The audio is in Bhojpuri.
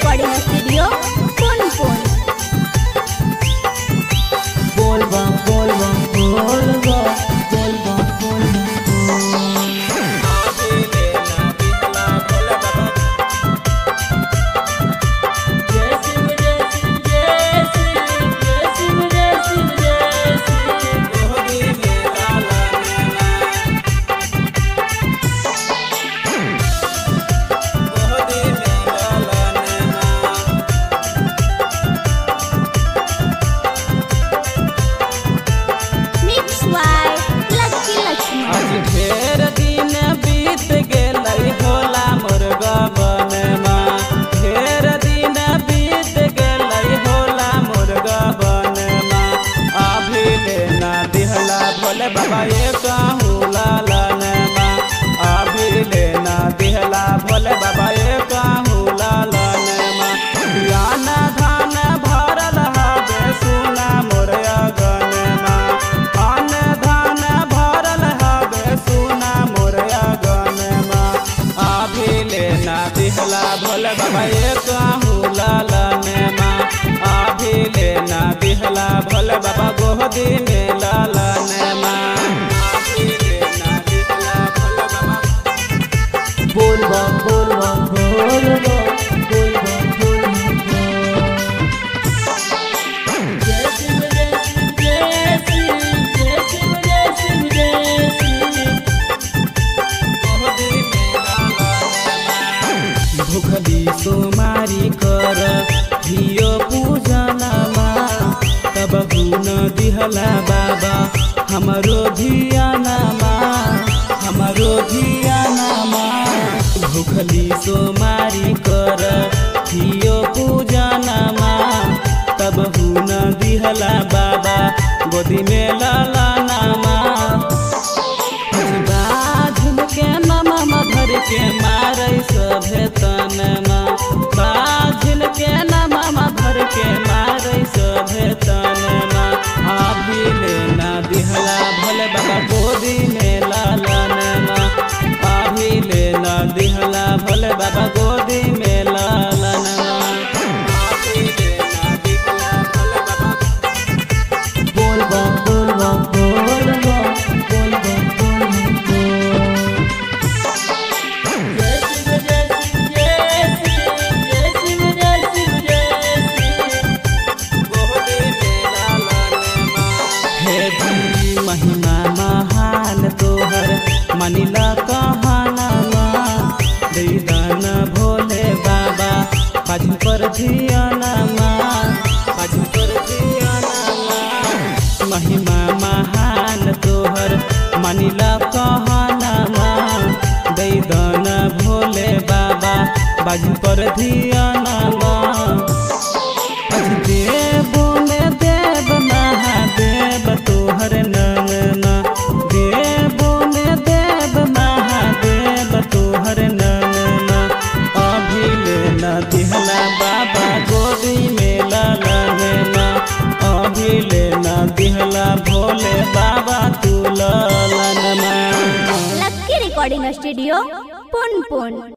Recording studio Punpun. बोल बम बोल बम बोल बम बोल बम बोल ढेर दिन बीत गेलै होला मोर गबनमा, ढेर दिन बीत गेलै होला मोर गबनमा। अभी लेना दिहला भोले बाबा ये कहूँ लालनमा, अभी लेना दिहला भोले बाबा ये कहूँ लालनमा। याना धान भरल हवे सुना मोर अगनमा, अन धान भरल हवे सुना मोर अगनमा। अभी लेना दिहला भोले बाबा ये कहूँ लालनमा, अभी लेना दिहला भोले बाबा गोदी में लालनमा। अभी लेना दिहला भोले बाबा बोल बम बोल बम बोल बम बोल बम बोल भूखली सोमारी कर धियो पूजनमा, तब गुण दिहला बाबा हमरो धियानमा, हमरो धियानमा। भूखली सोमारी कर धियो पूजनमा, तब गुण दिहला बाबा गोदी में लालनमा। के नमा धर के मारै सभे तनमा, बाझिल के नमा धर के मारै सभे तनमा। अभी लेना दिहला भोले बाबा गोदी में लालनमा, अभी लेना दिहला भोले बाबा गोदी में लालनमा। अभी लेना दिहला भोले बाबा बोल बम बोल बम बोल बम बोल बम बोल महिमा महान तोहर मनिला कहानमा, दैदान भोले बाबा पाछू पर धियानमा, पाछू पर धियानमा। महिमा महान तोहर मनिला कहानमा, दैदान भोले बाबा बाजू पर धियानमा। देव में देव महादेव तोहर नंगना, देव में देव महादेव तोहर नंगना। अभी लेना दिहला बाबा गोदी में लालनमा, अभी लेना दिहला भोले बाबा तू लालनमा। Lucky recording studio Punpun.